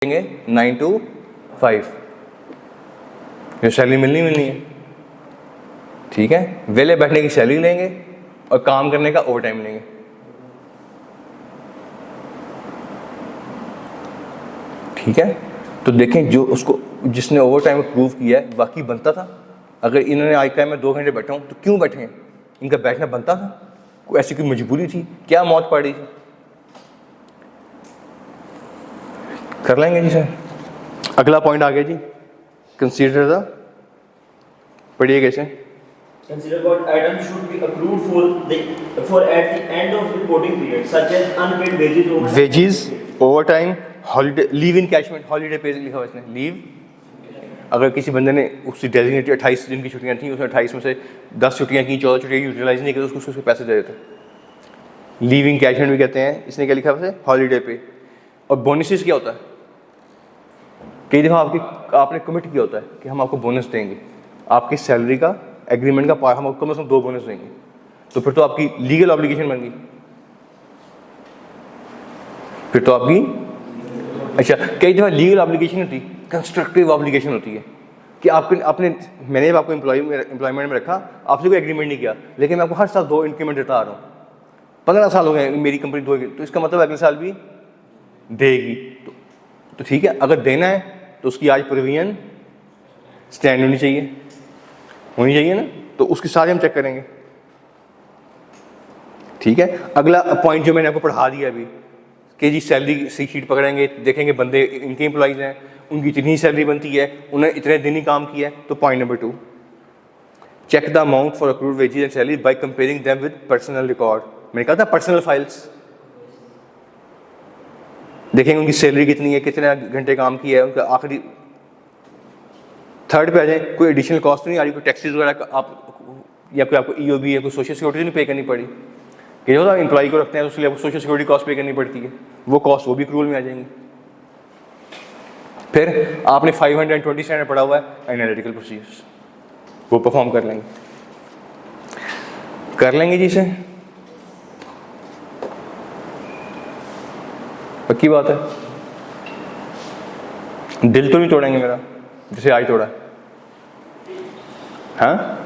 देंगे 9 to 5, जो salary मिलनी है, ठीक है। वेले बैठने की सैलरी लेंगे और काम करने का ओवर टाइम लेंगे, ठीक है। तो देखें जो उसको जिसने ओवर टाइम प्रूव किया है वाकई बनता था। अगर इन्होंने आज का मैं 2 घंटे बैठा हूँ तो क्यों बैठे हैं, इनका बैठना बनता था, कोई ऐसी कोई मजबूरी थी क्या, मौत पड़ रही थी? कर लेंगे जी सर। अगला पॉइंट आ गया जी, कंसीडर द, पढ़िए कैसे। Consider what items should be accrued for at the end of reporting period, such as unpaid wages, overtime. Wages, over time, holiday, leave encashment, holiday पे लिखा हुआ इसने, लीव। अगर किसी बंदे ने उसकी डेजिग्नेटेड 28 दिन की छुट्टियां थी, उसने 28 में से 10 छुट्टियां की, 14 छुट्टियां यूटिलाइज नहीं की, तो उसको उसके पैसे दे देते। लीव इनकैशमेंट भी कहते हैं, इसने क्या लिखा है हॉलीडे पे। और बोनसेस क्या होता है, कई दफ़ा आपने कमिट किया होता है कि हम आपको बोनस देंगे, आपकी सैलरी का एग्रीमेंट का पार्ट, हम आपको कम से कम 2 बोनस देंगे, तो फिर तो आपकी लीगल ऑब्लिगेशन बन गई, फिर तो आपकी। अच्छा, कई दफ़ा लीगल ऑब्लिगेशन होती, कंस्ट्रक्टिव ऑब्लिगेशन होती है कि आपने मैंने जब आपको एम्प्लॉयमेंट में रखा, आपसे कोई एग्रीमेंट नहीं किया, लेकिन मैं आपको हर साल 2 इंक्रीमेंट देता आ रहा हूँ, 15 साल हो गए मेरी कंपनी 2, तो इसका मतलब अगले साल भी देगी। तो ठीक है, अगर देना है तो उसकी आज प्रोविजन स्टैंड होनी चाहिए ना, तो उसके सारे हम चेक करेंगे, ठीक है। अगला पॉइंट जो मैंने आपको पढ़ा दिया अभी कि जी सैलरी शीट पकड़ेंगे, देखेंगे बंदे इनके एम्प्लॉइज हैं, उनकी इतनी सैलरी बनती है, उन्हें इतने दिन ही काम किया है। तो point number 2, check the amount for accrued wages and salary by comparing them with personal record. मैंने कहा था पर्सनल फाइल्स, देखेंगे उनकी सैलरी कितनी है, कितने घंटे काम किया है, उनका आखिरी। थर्ड पे आ जाए, कोई एडिशनल कॉस्ट नहीं आ रही, कोई टैक्सेस वगैरह आप या कोई आपको ईओबी या कोई सोशल सिक्योरिटी नहीं पे करनी पड़ी, कि जो एम्प्लॉय को रखते हैं उसके लिए आपको सोशल सिक्योरिटी कॉस्ट पे करनी पड़ती है, वो कॉस्ट वो भी क्रूल में आ जाएंगी। फिर आपने 520 स्टैंडर्ड पढ़ा हुआ है एनालिटिकल प्रोसीजर्स, वो परफॉर्म कर लेंगे जी इसे, पक्की बात है। दिल तो नहीं तोड़ेंगे मेरा जैसे आज तोड़ा, हाँ?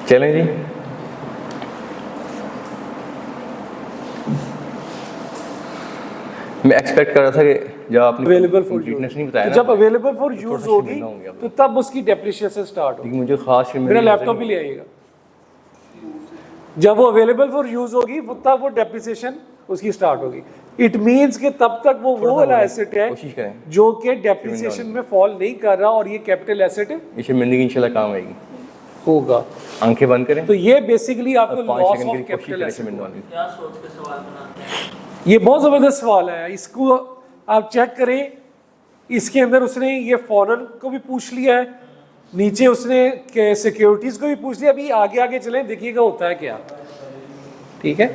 चलें जी। मैं एक्सपेक्ट कर रहा था कि जब आपने अवेलेबल फॉर यूज नहीं बताया तो जब अवेलेबल फॉर यूज होगी तो तब उसकी डेप्रिसिएशन स्टार्ट होगी। मुझे खास मेरा लैपटॉप भी ले आइएगा, जब वो अवेलेबल फॉर यूज होगी तब वो डेप्रिसिएशन उसकी स्टार्ट होगी। इट मींस कि तब तक वो वाला एसेट है जो कि डेप्रिसिएशन में फॉल नहीं कर रहा और ये कैपिटल एसेट है, इसे मिलने की इंशाल्लाह काम आएगी, होगा। आंखें बंद करें। तो ये बेसिकली आपको लॉस ऑफ कैपिटल एसेट, क्या सोच के सवाल बनाते हैं? ये बहुत जबरदस्त सवाल है, इसको आप चेक करें। इसके अंदर उसने ये फॉरेन को भी पूछ लिया है, नीचे उसने सिक्योरिटीज को भी पूछ लिया। अभी आगे चलें, देखिएगा होता है क्या, ठीक है।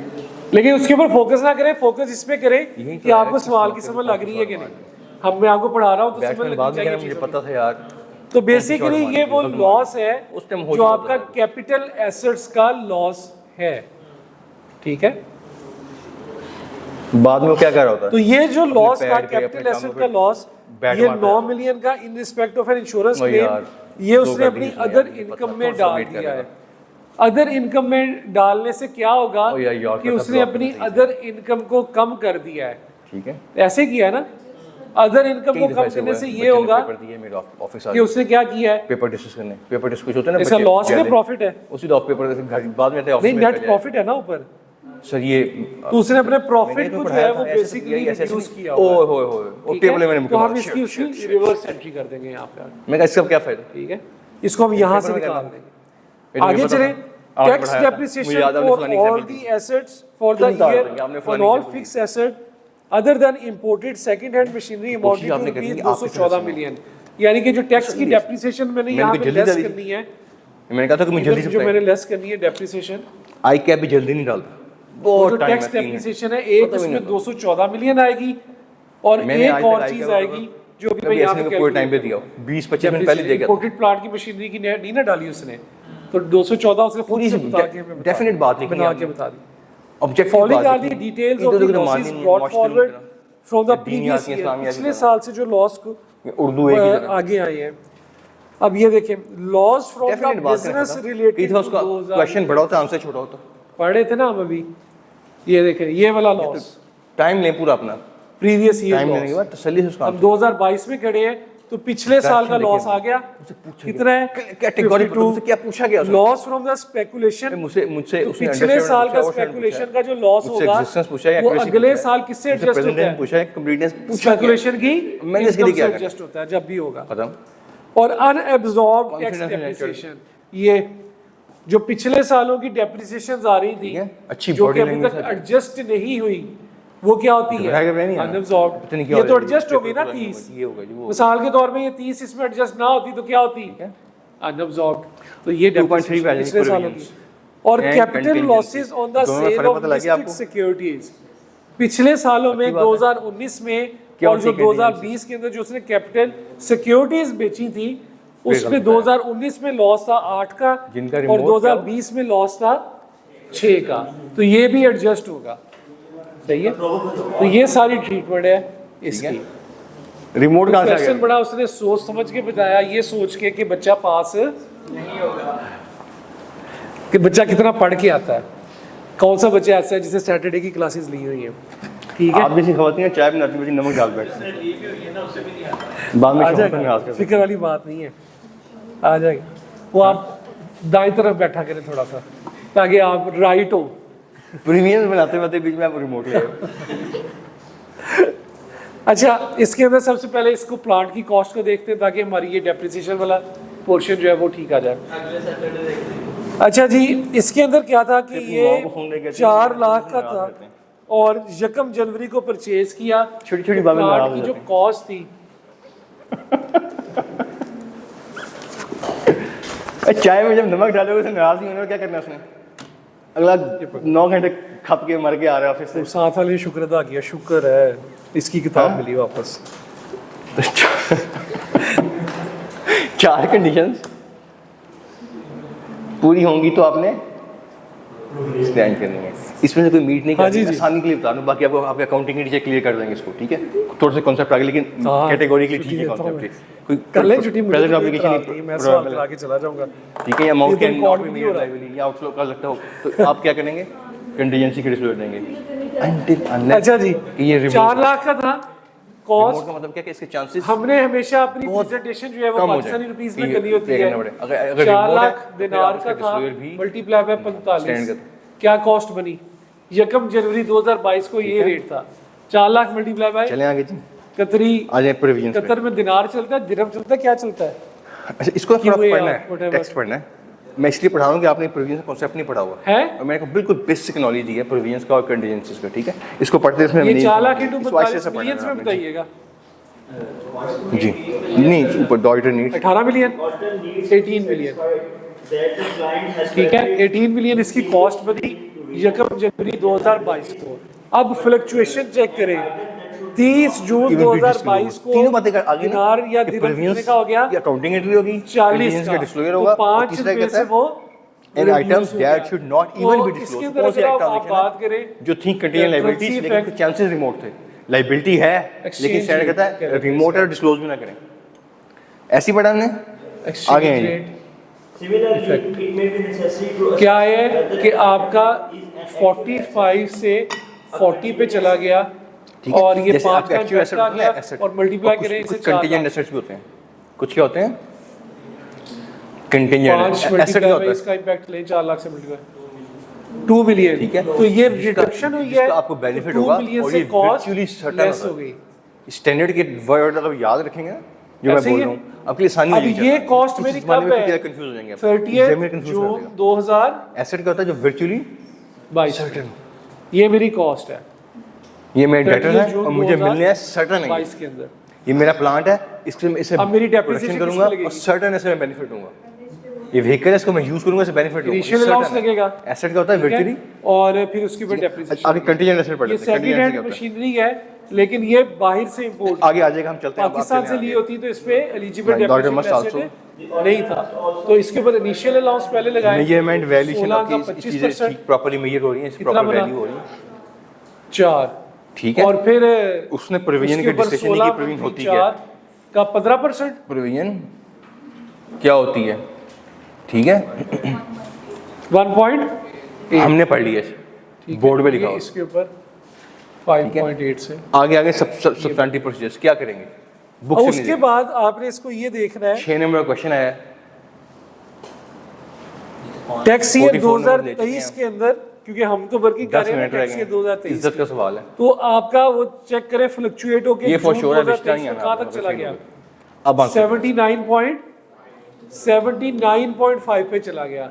लेकिन उसके ऊपर फोकस ना करें, फोकस इस पे करें कि आपको सवाल की समझ लग रही है कि नहीं। मैं आपको पढ़ा रहा हूँ तो समझ लगनी चाहिए, मुझे पता था यार। तो बेसिकली ये वो लॉस है जो आपका कैपिटल एसेट्स का लॉस है, ठीक है। बाद में वो क्या कर रहा होता है? तो ये जो लॉस का कैपिटल एसेट का लॉस, ये 9 मिलियन का in respect of an insurance claim, ये उसने अपनी अदर इनकम में डाल दिया है। अदर इनकम में डालने से क्या होगा कि उसने अपनी अदर इनकम को कम कर दिया है, ठीक है। ऐसे किया है ना। अदर इनकम को कम करने से ये होगा कि उसने क्या किया है, पेपर डिस्कस करने, पेपर डिस्कस होता है ना, इसका लॉस है प्रॉफिट है, उसी ऑफ पेपर बाद में नहीं नेट प्रॉफिट है ना ऊपर। सर ये तो उसने अपने प्रॉफिट को जो है वो बेसिकली रिड्यूस किया हुआ है। ओए वो टेबल में मैंने तो हम इसकी उसकी रिवर्स एंट्री कर देंगे यहाँ पे। मैं इसका क्या फायदा, ठीक है, इसको हम यहाँ से निकाल देंगे। आगे चलें, tax depreciation for all the assets for the year for all fixed asset other than imported second hand machinery amounting to 214 million. यानी कि जो टैक्स की डेप्रिसिएशन मैंने यहाँ पे लेस करनी है, मैंने कहा था कि मैं जल्दी से जो मैंने लेस करनी है डेप्रिसिएशन, आई कैप भी जल्दी नहीं डालता, वो जो टैक्स डेप्रिसिएशन है एक उसमें 214 मिलियन आएगी और मैंने एक आज और तक चीज IPO आएगी जो भी मैं कभी यहाँ ऐसे पे में पूरे टाइम पे दिया हो 20-25 मिनट पहले दे गया था। इंपोर्टेड प्लांट की मशीनरी की नहीं ना डाली उसने, तो 214 उसने खुद पूरी से बता के हमें बता definite बात लिखी है बना आपने। के बता दी। Objective Following are the details of the losses brought forward from the previous year. पिछले साल से जो लॉस को उर्दू एक ही तरह आगे आए हैं। अब ये देखें लॉस फ्रॉम द डेफिनेट बात बिजनेस कई रिलेटेड था उसका क्वेश्चन बड़ा होता आंसर छोटा होता। पढ़ रहे थे ना हम अभी, ये देखें ये वाला लॉस टाइम लें पूरा अपना, प्रीवियस ईयर टाइम लेने के लॉस। बाद तसल्ली से उसका हम 2022 में खड़े हैं तो पिछले साल का लॉस आ गया कितना है? कैटेगरी मुझसे क्या पूछा गया उसने? Loss from the speculation. मुझसे तो उसने पिछले साल का 100% स्पेकुलेशन का जो लॉस मुझसे होगा existence पूछा है, वो accuracy अगले पूछा है। साल किससे मुझसे एडजस्ट होता presentation है? पूछा है, completeness पूछा स्पेकुलेशन की मैंने इसके लिए क्या करा? एडजस्ट होता है जब भी होगा। खत्म। और unabsorbed tax Confidence and depreciation, ये जो पिछले सालों की डेप्रिसिएशंस आ रही थी है, अच्छी जो कि body अभी language तक है। एडजस्ट नहीं हुई, वो क्या होती घबरा के नहीं है? आना। अनएब्सॉर्ब्ड। पता नहीं क्या ये हो तो जाएगा, एडजस्ट हो गई ना पता नहीं 30। ये होगा जी वो मिसाल के तौर पे ये 30 इसमें एडजस्ट ना होती तो क्या होती? अनएब्सॉर्ब्ड। तो ये 2.3 पे आ जाएगी पिछले सालों की। और And capital contingency। Losses on the दोनों में सेल फर्क ऑफ पता लग गया लिस्टेड आपको? सिक्योरिटीज पिछले सालों में अच्छी बात है। 2019 में क्या और जो होती है 2020 के अंदर जो उसने कैपिटल सिक्योरिटीज बेची थी उसमें गलत 2019 में लॉस था 8 का जिनका और remote 2020 में लॉस था 6 का। तो ये भी एडजस्ट होगा, सही है। तो ये सारी ट्रीटमेंट है इसकी। रिमोट कहाँ से आ क्वेश्चन गया? बड़ा उसने सोच समझ के बताया, ये सोच के कि बच्चा पास नहीं होगा, कि बच्चा कितना पढ़ के आता है। कौन सा बच्चा ऐसा है जिसे सैटरडे की क्लासेस ली हुई है? ठीक है, आप जैसी खवातीन चाय बनाती बच्ची नमक डाल बैठते हैं। बाद में आ शौक में जाएगा, आजकल फिक्र वाली बात नहीं है, आ जाएगा। वो आप दाएं तरफ बैठा करें थोड़ा सा ताकि आप राइट हो। प्रीमियम बनाते बनाते बीच में आप रिमोट ले आए। अच्छा, इसके अंदर सबसे पहले इसको प्लांट की कॉस्ट को देखते हैं ताकि हमारी ये डेप्रिसिएशन वाला पोर्शन जो है वो ठीक आ जाए। अच्छा जी, इसके अंदर क्या था कि ये 4 लाख का था और 1 जनवरी को परचेज किया। छोटी-छोटी बातें नाराज प्लांट हो की जो जाते हैं। कॉस्ट थी चाय में जब नमक डालोगे तो नाराज नहीं होने, क्या करना है उसने? अगला 9 घंटे खप के मर के आ रहा है ऑफिस से। तो साथ वाले ने शुक्र अदा किया, शुक्र है इसकी किताब मिली वापस। 4 कंडीशंस पूरी होंगी तो आपने स्टैंड करनी है। इसमें से कोई मीट नहीं हाँ जी, करनी, जी। आसानी के लिए बता दूं, बाकी आपको आपके अकाउंटिंग के टीचर क्लियर कर देंगे इसको, ठीक है? थोड़ा सा कॉन्सेप्ट आगे, लेकिन हाँ, कैटेगोरिकली छुट्टी ठीक है देता हूँ कॉन्सेप्ट। कोई कर लें छुट्टी, मुझे प्रेजेंट तो एप्लीकेशन कोई इतराज़ नहीं, मैं सवाल करा के चला जाऊंगा। ठीक है, या अमाउंट ये तो कैन नॉट record बी भी मेड हो रहा है। लायबिलिटी या आउटफ्लो कर सकता हो, तो आप क्या करेंगे? कंटीजेंसी की डिस्क्लोजर देंगे। Until unless अच्छा जी, कि ये रिमोट 4 लाख का था कॉस्ट। का मतलब क्या कि इसके चांसेस हमने हमेशा अपनी बहुत प्रेजेंटेशन जो है वो कम हो पाकिस्तानी जाए। रुपीस में ये करनी होती पे है। करना पड़े। अगर 4 रिमोट है, लाख तो दिनार फिर का आपका था disclosure भी मल्टीप्लाई बाय stand 45, करता। क्या कॉस्ट बनी? 1 जनवरी 2022 को ये रेट था। 4 लाख मल्टीप्लाई बाय चलें आगे जी, कतरी, आ जाए प्रोविजंस पे। कतर में दिनार चलता है, दिरहम चलता है, क्या चलता है? अच्छा, इसको थोड़ा QAR, पढ़ना है, whatever। टेक्स्ट पढ़ना है। मैं इसलिए पढ़ा रहा हूँ कि आपने प्रोविजंस कॉन्सेप्ट नहीं पढ़ा हुआ है? और मैंने को बिल्कुल बेसिक नॉलेज दी है प्रोविजंस का और कंटीजेंसीज का, ठीक है? इसको पढ़ते इसमें ये नहीं 4 लाख इंटू इसको अच्छे 45 से पढ़ना मिलियंस है में आपने। बताइएगा। जी नहीं, ऊपर डॉटर नीड्स 18 मिलियन, 18 मिलियन, ठीक है। 18 मिलियन इसकी कॉस्ट बनी 1 जनवरी 2022 को। अब फ्लक्चुएशन चेक करें, 30 जून 2022 को तीनों बातें कर आगे दिनार या दिरहम कितने का हो गया? अकाउंटिंग एंट्री होगी, 40 का, डिस्क्लोजर तो होगा, और 5 तीसरा रुपए कहता से है वो and items that should not even be इसके डिस्क्लोज्ड। अंदर कौन से अगर एक्ट आप बात करें जो थी कंटीजेंट लायबिलिटी, currency लेकिन effect, चांसेस रिमोट थे। लायबिलिटी है लेकिन Exchange स्टैंडर्ड कहता है rate, रिमोट और डिस्क्लोज भी ना करें। ऐसी पढ़ा हमने exchange आगे हैं जी। rate Similarly, it may be necessary to क्या है कि आपका 45 से 40 पे चला गया ठीक है? और ये जैसे 5 आपके का actual इम्पैक्ट asset आ होते हैं, गया asset। और मल्टीप्लाई कुछ- करें इसे कुछ 4 कंटीजेंट लाख। एसेट्स भी होते हैं। कुछ क्या होते हैं? कंटीजेंट 5 एसेट क्या मल्टीप्लाई होता में है? इसका इम्पैक्ट लें 4 लाख से मल्टीप्लाई 2 मिलियन, ठीक है? तो ये रिडक्शन हुई है, जिसका आपको benefit 2 होगा मिलियन और से ये कॉस्ट virtually certain लेस होगा। हो गई। स्टैंडर्ड के वर्ड अगर याद रखेंगे ना, जो मैं ऐसे ही बोल है। रहा हूँ, आपके लिए आसानी अब ये कॉस्ट मेरी कब है? कंफ्यूज हो जाएंगे आप। 30 Exam में confuse कर जून देगा। 2022 एसेट क्या होता है जो वर्चुअली ये मेरी कॉस्ट है ये मेरे डेटर 30 है जून और मुझे मिलने हैं सर्टन है। 22 के अंदर। ये मेरा प्लांट है, इससे मैं इसे अब मेरी depreciation प्रोडक्शन किस करूंगा पे लगेगी? और सर्टन ऐसे मैं बेनिफिट दूंगा। ये व्हीकल है, इसको मैं यूज करूंगा, इससे बेनिफिट होगा। Initial allowance लगेगा। एसेट क्या होता है ठीक है? वर्चुअली और फिर उसके ऊपर डेप्रिसिएशन। आगे कंटीजेंट एसेट पढ़ ये लेते हैं। सेकंड Contingent हैंड क्या होता है? मशीनरी है लेकिन ये बाहर से इंपोर्ट आगे आ जाएगा, हम चलते हैं। पाकिस्तान से ली होती तो इस पे eligible Right, Dr. Depreciation Must asset नहीं था, तो इसके ऊपर इनिशियल अलाउंस पहले लगाए, मेजरमेंट वैल्यूएशन 16 का की चीजें 25% ठीक प्रॉपर्ली मेजर हो रही हैं, कितना प्रॉपर बना? वैल्यू हो रही है, 4 ठीक है। और फिर उसने प्रोविजन उसके की ऊपर डिस्कशन 16 की, प्रोविजन होती है 4 का 15%, प्रोविजन क्या होती है, ठीक है। 1.8 हमने पढ़ लिया बोर्ड पे लिखा ये हुआ। इसके ऊपर 5.8 से। आगे आगे सब्सटेंटिव प्रोसीजर्स क्या करेंगे, बुक और से उसके बाद आपने इसको ये देखना है 6 नंबर का क्वेश्चन आया है, टैक्स ईयर 44 नंबर ले चुके 2023 हैं। के अंदर, क्योंकि हम तो वर्किंग कर 10 रहे हैं मिनट रह टैक्स गए ईयर हैं। 2023 इज्जत का सवाल है। तो आपका वो चेक करें फ्लक्चुएट होके ये फॉर जून श्योर है, रिश्ता 2023 नहीं में आना कहाँ आपका, तक चला गया, अब आंसर 79.5 पे चला गया,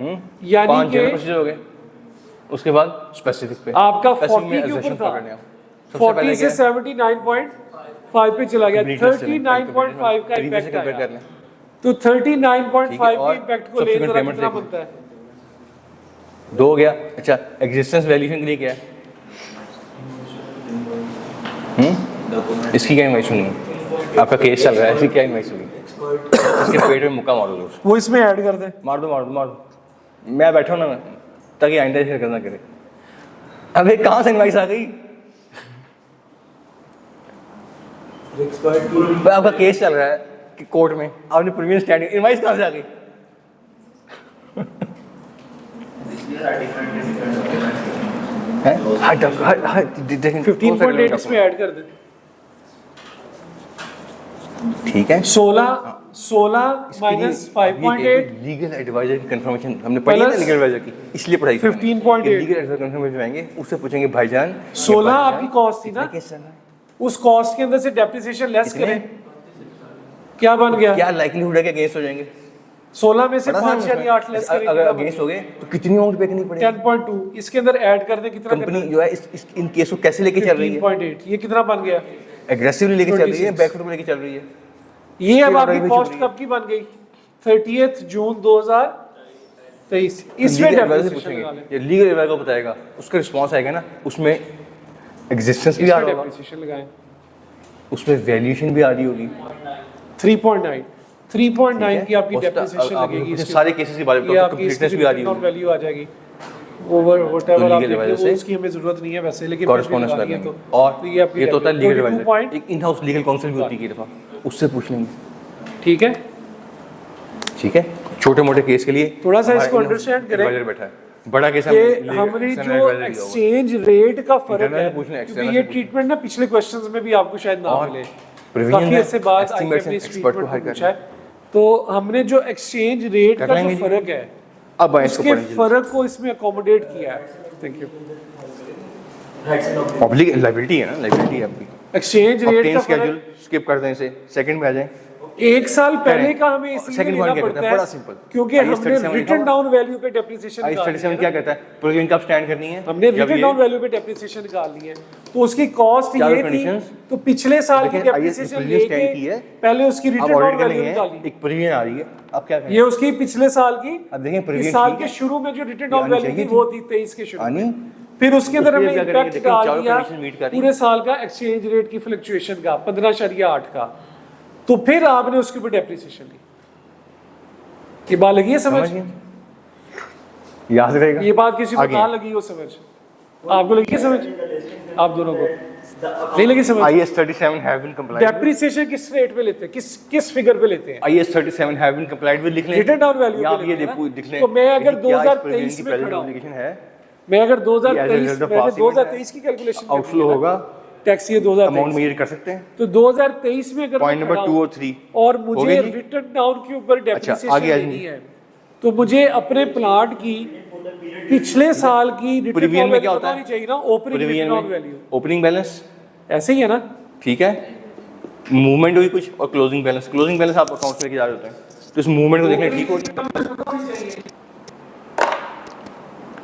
यानी 5 जनरल कि प्रोसीजर हो गए, उसके बाद स्पेसिफिक पे आपका Specific 40 में के ऊपर assertion था, पकड़ने हैं। सबसे पहले 40 से क्या है? 79.5 पे चला गया, Completeness से 39.5 का तरीके से इम्पैक्ट compare आया, कर लें। तो 39.5 और के इम्पैक्ट को ले subsequent जरा payment कितना देखें। बनता है, 2 हो गया। अच्छा, एग्जिस्टेंस वैल्यूएशन के लिए क्या है, इसकी क्या इमेज सुनी, आपका केस चल रहा है, इसकी क्या इमेज सुनी, इसके पेट में मुक्का मारो दोस्त, वो इसमें ऐड कर दे। मार दो मार दो मार दो, मैं बैठा हूँ ना मैं, ताकि आइंदा शेयर करना करे। अबे कहाँ से इनवाइस आ गई, भाई आपका केस चल रहा है कि कोर्ट में, आपने प्रीवियस स्टैंडिंग इनवाइस कहाँ से आ गई, देखें 15.8 इसमें ऐड कर दे, ठीक है। 16 माइनस 5.8 लीगल एडवाइजर की कंफर्मेशन हमने पढ़ी है ना, लीगल एडवाइजर की, इसलिए पढ़ाई 15.8 लीगल एडवाइजर कंफर्मेशन आएंगे, उससे पूछेंगे भाईजान 16 आपकी कॉस्ट थी ना, केस चल रहा है, उस कॉस्ट के अंदर से डेप्रिसिएशन लेस करें, क्या बन गया, क्या लाइकलीहुड है कि अगेंस्ट हो जाएंगे, 16 में से पता था 5 यानी 8 लेस करेंगे, अगर अगेंस्ट हो गए तो कितनी अमाउंट पे करनी पड़ेगी, 10.2 इसके अंदर ऐड कर दे, कितना कंपनी जो है इस इन केस को कैसे लेके चल रही है, 15.8 ये कितना बन गया, एग्रेसिवली लेके चल रही है, 26 बैकफुट में लेके चल रही है, ये अब इसके आपकी बारे में कॉस्ट चल कब की बन गई, 30 जून 2023, इसमें लीगल एडवाइजर से डेप्रिसिएशन लगा लें, पूछेंगे, ये लीगल एडवाइजर को बताएगा, उसका रिस्पांस आएगा ना, उसमें एग्जिस्टेंस भी आ रहा होगा, डेप्रिसिएशन लगाएं, उसमें वैल्यूएशन भी आ रही होगी, 3.9 3.9 की आपकी और उसका- डेप्रिसिएशन आप लगेगी, मुझे इसके सारे केसेस के बारे में ये बताओ, आपकी कंप्लीटनेस भी आ रही होगी, वैल्यू आ जाएगी, ओवर व्हाटएवर आप लीगल देख लो, एडवाइजर से उसकी हमें जरूरत नहीं है वैसे, लेकिन कॉरेस्पॉन्डेंस कर लेंगे, और ये आपकी ये तो होता है लीगल 22 एडवाइजर, point, एक इन हाउस लीगल काउंसिल भी होती है, दफा उससे पूछ लेंगे, ठीक है, ठीक है। छोटे मोटे केस के लिए थोड़ा सा हमारा इसको in-house understand करें। advisor बैठा है, बड़ा केस कि हमने जो एक्सचेंज रेट का फर्क Internal है, से पूछना है, क्योंकि external ये से ट्रीटमेंट ना पिछले क्वेश्चंस में भी आपको शायद ना और मिले, provision काफी है, ऐसे बाद estimates आईके हैं, expert को hire पूछा है, तो हमने जो एक्सचेंज रेट कर का लेंगे जो जी। फर्क है, अब आए इसको उसके पढ़ेंगे, फर्क को इसमें अकोमोडेट किया है, थैंक यू, पब्लिक लाइबिलिटी है ना, लाइबिलिटी है आपकी, एक्सचेंज रेट ऑब्टेन का स्केड्यूल फर्क स्किप कर दें, इसे सेकंड में आ जाएं, एक साल पहले का हमें इसलिए Second लेना point क्या पड़ता कहता है? है, बड़ा simple। क्योंकि IS हमने 37 रिटन लिखा डाउन वैल्यू पे डेप्रिसिएशन आई निकाली 37 है, क्या कहता है, प्रोविजन कब स्टैंड करनी है, हमने जब रिटन ये- डाउन वैल्यू पे डेप्रिसिएशन निकालनी है, तो उसकी कॉस्ट क्या ये थी, conditions? तो पिछले साल की लेकिन डेप्रिसिएशन previous stand की लेके है, पहले उसकी अब रिटन डाउन ऑडिट वैल्यू नहीं निकाली, है, एक प्रोविजन आ रही है, अब क्या करें, ये उसकी पिछले साल की, अब देखें इस प्रोविजन साल ठीक के है, शुरू में जो रिटन ये डाउन आनी वैल्यू थी चाहिए वो थी 23 के शुरू आनी, में, फिर उसके अंदर उसके हमने लिए क्या करेंगे, इम्पैक्ट देखिए, डाल चारों दिया condition meet कर रही पूरे साल का एक्सचेंज रेट की फ्लक्चुएशन का 15.8 का, तो फिर आपने उसके ऊपर डेप्रिसिएशन ली, ये बात लगी है समझ, याद रहेगा, ये बात किसी को आगे। ना लगी हो समझ, आपको लगी है समझ, आप दोनों को नहीं लगी समझ, IS 37 have been complied with, depreciation किस रेट पे लेते हैं, किस फिगर पे लेते हैं, IS 37 have been complied with लिख लें, रिटन डाउन वैल्यू यहाँ पे पे ये लेते हैं ना। लिख लें, तो मैं अगर कि क्या इस provision 2023 की में present खड़ा हूँ, obligation है, मैं अगर As a 2023 result of मैंने past 2023 की कैलकुलेशन आउटफ्लो होगा, टैक्स ये अमाउंट 2023, मेजर कर सकते हैं, तो 2023 में अगर पॉइंट मैं नंबर खड़ा 2 हूँ और 3 और हो मुझे गई जी? रिटन डाउन के ऊपर आगे डेप्रिसिएशन आ लेनी है, तो मुझे अपने प्लांट की पिछले साल की रिटन प्रीवियन डाउन में क्या वैल्यू होता बतानी है, चाहिए ना, ओपनिंग प्रीवियन रिटन डाउन में वैल्यू, ओपनिंग बैलेंस, ऐसे ही है ना, ठीक है, मूवमेंट हुई कुछ और क्लोजिंग बैलेंस आप अकाउंट में लेके जा रहे होते हैं, तो इस मूवमेंट को देखना ठीक हो,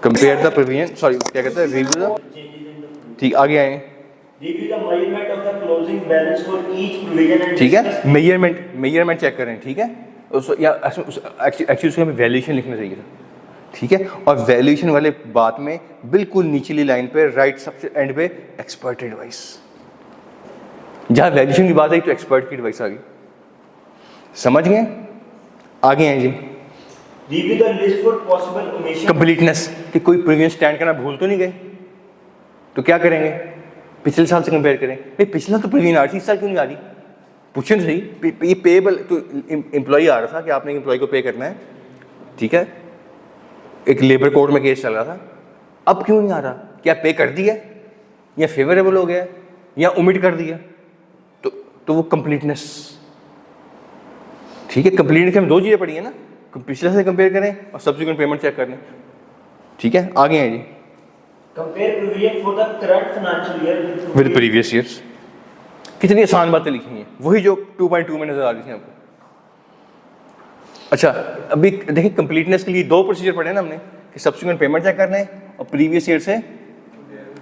कंपेयर द प्रीवियन, सॉरी क्या कहते हैं, रिव्यू द, ठीक, आगे आए, Review the measurement of the closing balance for each provision and ठीक है, discuss मेजरमेंट चेक करें, ठीक है, एक्चुअली उसमें हमें वैल्यूएशन लिखना चाहिए था, ठीक है, और वैल्यूएशन वाले बात में बिल्कुल निचली लाइन पे राइट सबसे एंड पे एक्सपर्ट एडवाइस, जहाँ वैल्यूएशन की बात आई तो एक्सपर्ट की एडवाइस आ गई। समझ गए? आगे हैं जी, Review the list for possible omission. Completeness, कि कोई प्रीवियस स्टैंड करना भूल तो नहीं गए, तो क्या करेंगे, पिछले साल से कंपेयर करें। भाई पिछला तो प्रीवियस आ रही थी, इस साल क्यों नहीं आ रही, पूछे तो सही। ये पेएबल तो एम्प्लॉय आ रहा था कि आपने एम्प्लॉय को पे करना है, ठीक है, एक लेबर कोर्ट में केस चल रहा था, अब क्यों नहीं आ रहा, क्या पे कर दिया या फेवरेबल हो गया या ओमिट कर दिया, तो वो कंप्लीटनेस, ठीक है। कंप्लीटनेस में दो चीज़ें पड़ी है ना, पिछले से कंपेयर करें और सब्सिक्वेंट पेमेंट चेक कर लें, ठीक है। आगे हैं जी, Compare provision for the current financial year with previous years. कितनी आसान बातें लिखी हैं, वही जो 2.2 में नजर आ रही थी आपको। अच्छा अभी देखिए कंप्लीटनेस के लिए दो प्रोसीजर पढ़े ना हमने, कि सब्सिक्वेंट पेमेंट चेक करना है और प्रीवियस ईयर से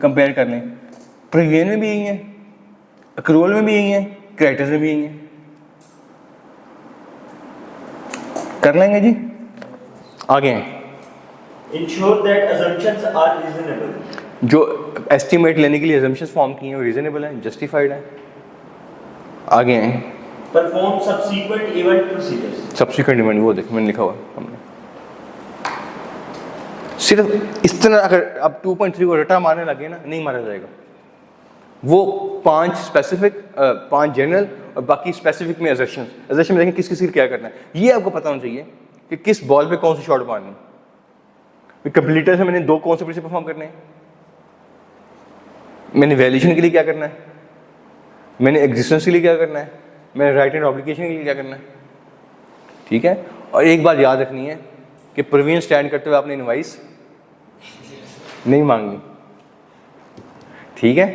कंपेयर करना है। प्रीवियस में भी यही है, अक्रूवल में भी यही है, क्रेडिटर्स में भी यही है। कर लेंगे जी, आगे हैं। ensure that assumptions are reasonable. जो एस्टिमेट लेने के लिए assumptions फॉर्म किए हैं वो रीजनेबल है, जस्टिफाइड है। आगे हैं, Perform subsequent event procedures. Subsequent event, वो देखो मैंने लिखा हुआ है हमने। सिर्फ इस तरह अगर आप 2.3 को रटा मारने लगे ना, नहीं मारा जाएगा। वो 5 स्पेसिफिक, 5 जनरल और बाकी स्पेसिफिक में असर्शन में देखें किस किस क्या करना है, ये आपको पता होना चाहिए कि किस बॉल पे कौन सी शॉट मारनी। कंप्लीटर से मैंने 2 कौन से प्रिंसिपल परफॉर्म करने हैं, मैंने वैल्यूएशन के लिए क्या करना है, मैंने एग्जिस्टेंस के लिए क्या करना है, मैंने राइट एंड ऑब्लिगेशन के लिए क्या करना है, ठीक है। और एक बात याद रखनी है कि प्रीवियस स्टैंड करते हुए आपने इनवाइस नहीं मांगनी, ठीक है।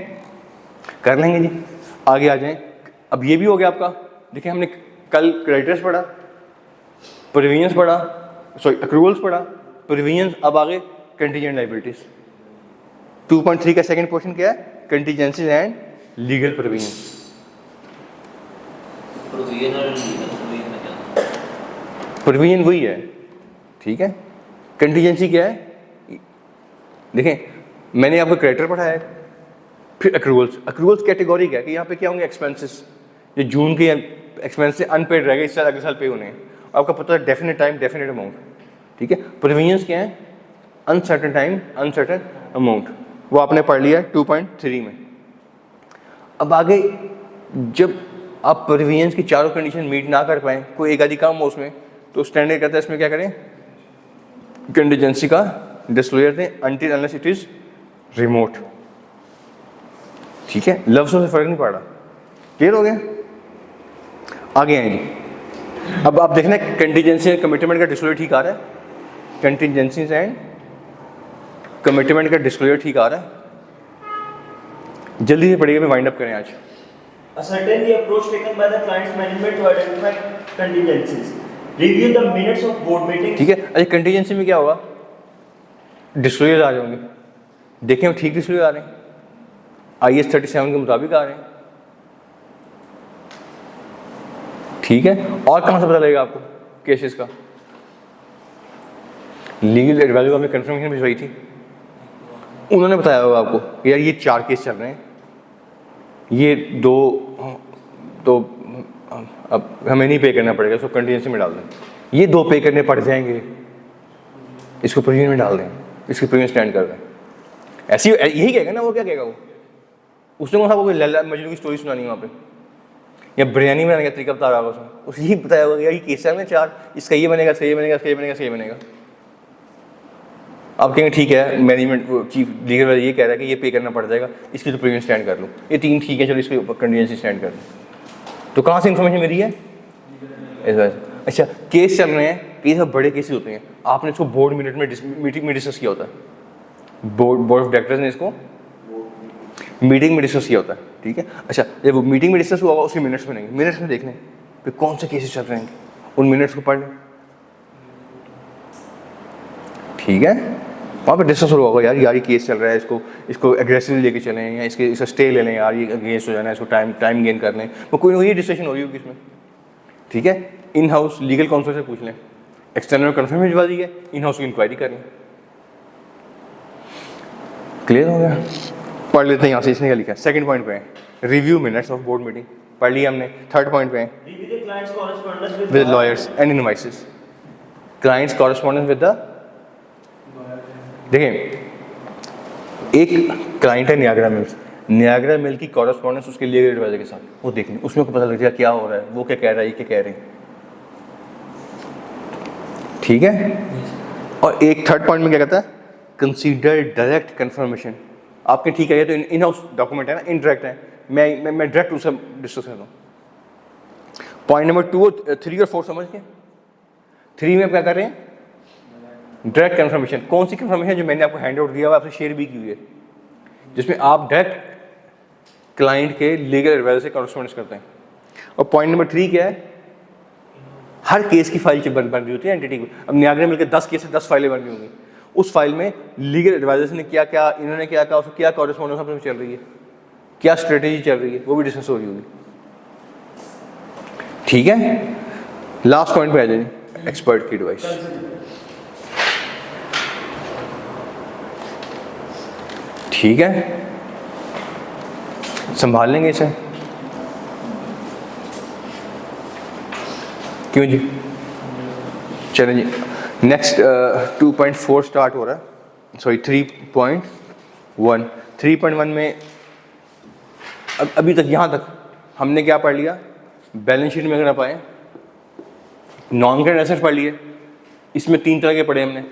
कर लेंगे जी, आगे आ जाएं। अब ये भी हो गया आपका, देखिए हमने कल क्रेडिटर्स पढ़ा, प्रीवियस पढ़ा, सॉरी अक्रूवल्स पढ़ा, प्रीवियस, अब आगे कंटीजेंट लायबिलिटीज। 2.3 का सेकंड पोर्शन क्या है, contingencies and legal provision. Provision वही है, ठीक है। कंटीजेंसी क्या है, देखें मैंने आपको क्रेडिटर पढ़ाया है, फिर अक्रूवल्स कैटेगरी क्या है कि यहाँ पे क्या होंगे एक्सपेंसेस, जो जून के एक्सपेंस अनपेड रहेगा, इस साल अगले साल पे होने हैं, आपका पता है डेफिनेट टाइम डेफिनेट अमाउंट, ठीक है। प्रोविजंस क्या है, अनसर्टेन टाइम अनसर्टेन अमाउंट, वो आपने पढ़ लिया 2.3 में। अब आगे जब आप प्रोविजंस की चारों कंडीशन मीट ना कर पाएँ, कोई एक आधी कम हो उसमें, तो स्टैंडर्ड कहता है इसमें क्या करें, कंटीजेंसी का डिस्क्लोजर दें until unless it is remote, ठीक है। लफ्ज़ों से फर्क नहीं पड़ रहा, क्लियर हो गया। आगे हैं जी, अब आप देखना कंटीजेंसी एंड कमिटमेंट का डिस्क्लोजर ठीक आ रहा है, कंटीजेंसीज एंड कमिटमेंट का डिस्क्लोजर ठीक आ रहा है। जल्दी से पढ़िए, मैं वाइंड अप करें आज। Ascertain the approach taken by the client's management to identify contingencies. Review the minutes of board meetings. ठीक है। अच्छा कंटीजेंसी में क्या होगा, डिस्क्लोजर आ जाएंगे, देखें ठीक डिस्क्लोजर आ रहे हैं, IAS 37 के मुताबिक आ रहे हैं, ठीक है। और कहाँ से पता लगेगा आपको केसेस का, लीगल एडवाइजर को आपने कंफर्मेशन भिजवाई थी, उन्होंने बताया होगा आपको कि यार ये 4 केस चल रहे हैं, ये 2 तो अब हमें नहीं पे करना पड़ेगा, इसको कंटीजेंसी में डाल दें, ये 2 पे करने पड़ जाएंगे, इसको प्रीमियम में डाल दें, इसकी प्रीमियम स्टैंड कर दें, ऐसी यही कहेगा ना, वो क्या कहेगा, वो उसने कौन सा कोई लैला मजनू की स्टोरी सुनानी वहाँ पे, या बिरयानी बनाने का तरीका बता रहा होगा उसने यही बताया होगा यार ये केस है में 4, इसका ये बनेगा, सही बनेगा, सही बनेगा, सही बनेगा। आप कहेंगे ठीक है, मैनेजमेंट चीफ लीगल वाला ये कह रहा है कि ये पे करना पड़ जाएगा, इसकी तो प्रीमियम स्टैंड कर लो, ये 3 ठीक है, चलो इसके ऊपर कंटीजेंसी स्टैंड कर लो। तो कहाँ से इन्फॉर्मेशन मिली है, इस वजह से। अच्छा केस चल रहे हैं, केस बड़े केसेस होते हैं, आपने इसको बोर्ड मिनट में मीटिंग में डिस्कस किया होता है, बोर्ड ऑफ डायरेक्टर्स ने इसको मीटिंग में डिस्कस किया होता है, ठीक है। अच्छा जब वो मीटिंग में डिस्कस हुआ होगा उसके मिनट्स बनेंगे, मिनट्स में देखने फिर कौन से केसेस चल रहे हैं, उन मिनट्स को पढ़ लें, ठीक है। वहाँ पे डिस्कस हुआ होगा यार ये केस चल रहा है, इसको एग्रेसिवली लेके चलें या इसका स्टे ले लें, यार ये अगेंस्ट हो जाना है, इसको टाइम गेन कर लें, वो कोई ना कोई डिस्कशन हो रही होगी इसमें, ठीक है। इन हाउस लीगल काउंसिल से पूछ लें, एक्सटर्नल कन्फर्म भिजवा दी है, इन हाउस की इंक्वायरी कर लें, क्लियर हो गया। पढ़ लेते हैं यहाँ से, इसने क्या लिखा है। सेकंड पॉइंट पे है review minutes of board meeting, पढ़ लिया हमने। थर्ड पॉइंट पे है Review the client's correspondence with lawyers and invoices, clients correspondence with the, देखें एक क्लाइंट है नियाग्रा मिल्स, नियाग्रा मिल की कॉरेस्पॉन्डेंस उसके लीगल एडवाइजर के साथ, वो देखनी, उसमें को पता लग जाएगा क्या हो रहा है, वो क्या कह रहा है, ये क्या कह रहे हैं, ठीक है। और एक थर्ड पॉइंट में क्या कहता है, कंसीडर डायरेक्ट कंफर्मेशन। आपके ठीक है, ये तो इन हाउस डॉक्यूमेंट है ना, इनडायरेक्ट है, मैं डायरेक्ट उससे डिस्कस करता हूँ। पॉइंट नंबर 2 3 और 4 समझ के, 3 में क्या कर रहे हैं, डायरेक्ट कंफर्मेशन। कौन सी कंफर्मेशन जो मैंने आपको हैंड आउट दिया हुआ, आपसे शेयर भी की हुई है, जिसमें आप डायरेक्ट क्लाइंट के लीगल एडवाइजर से कॉरेस्पॉन्डेंस करते हैं। और पॉइंट नंबर 3 क्या है, हर केस की फाइल बन रही होती है एंटिटी को। अब नियाग्रा मिलकर 10 केस से 10 फाइलें बन रही होंगी, उस फाइल में लीगल एडवाइजर्स ने क्या क्या, इन्होंने क्या कहा, उसको क्या कॉरेस्पॉन्डेंस आपस में चल रही है, क्या स्ट्रेटेजी चल रही है, वो भी डिस्कस हो रही होगी, ठीक है। लास्ट पॉइंट पे आ जाइए, एक्सपर्ट की एडवाइस। ठीक है, संभाल लेंगे इसे, क्यों जी। चलें जी, नेक्स्ट 2.4 स्टार्ट हो रहा है, सॉरी 3.1। 3.1 में अभी तक यहाँ तक हमने क्या पढ़ लिया, बैलेंस शीट में अगर आप आए, नॉन करेंट एसेट्स पढ़ लिए। इसमें 3 तरह के पढ़े हमने,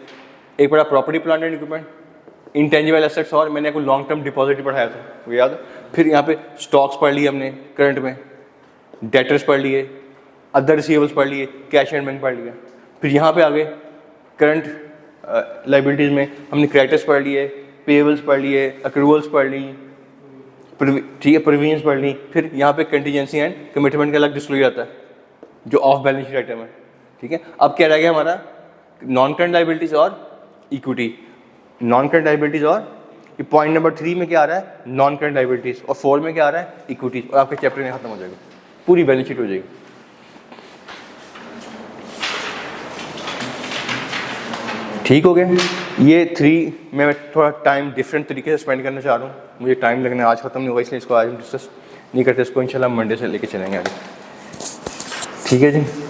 एक पढ़ा property plant and equipment, intangible assets, और मैंने आपको लॉन्ग टर्म डिपॉजिट पढ़ाया था, वो याद है। फिर यहाँ पे स्टॉक्स पढ़ लिए हमने करंट में, डेटर्स पढ़ लिए, अदर रिसीवेबल्स पढ़ लिए, कैश एंड बैंक पढ़ लिया। फिर यहाँ पे आगे करंट लाइबिलिटीज़ में हमने क्रेडिटर्स पढ़ लिए, पेबल्स पढ़ लिए, अक्रूवल्स पढ़ ली, ठीक है, प्रोविजंस पढ़ ली। फिर यहाँ पे कंटीजेंसी एंड कमिटमेंट का अलग डिस्क्लोजर आता है जो ऑफ बैलेंस शीट आइटम है, ठीक है। अब क्या रह गया हमारा, नॉन करंट लाइबिलिटीज़ और इक्विटी, नॉन करंट लाइबिलिटीज़ और पॉइंट नंबर 3 में क्या आ रहा है, नॉन करंट लाइबिलिटीज़, और 4 में क्या आ रहा है, इक्विटीज़, और आपके चैप्टर में खत्म हो जाएगा, पूरी बैलेंस शीट हो जाएगी। ठीक हो गया। ये 3 में मैं थोड़ा टाइम डिफरेंट तरीके से स्पेंड करना चाह रहा हूँ, मुझे टाइम लगना आज ख़त्म नहीं होगा, इसलिए इसको आज हम डिस्कस नहीं करते, इसको इंशाल्लाह मंडे से लेके चलेंगे आगे, ठीक है जी।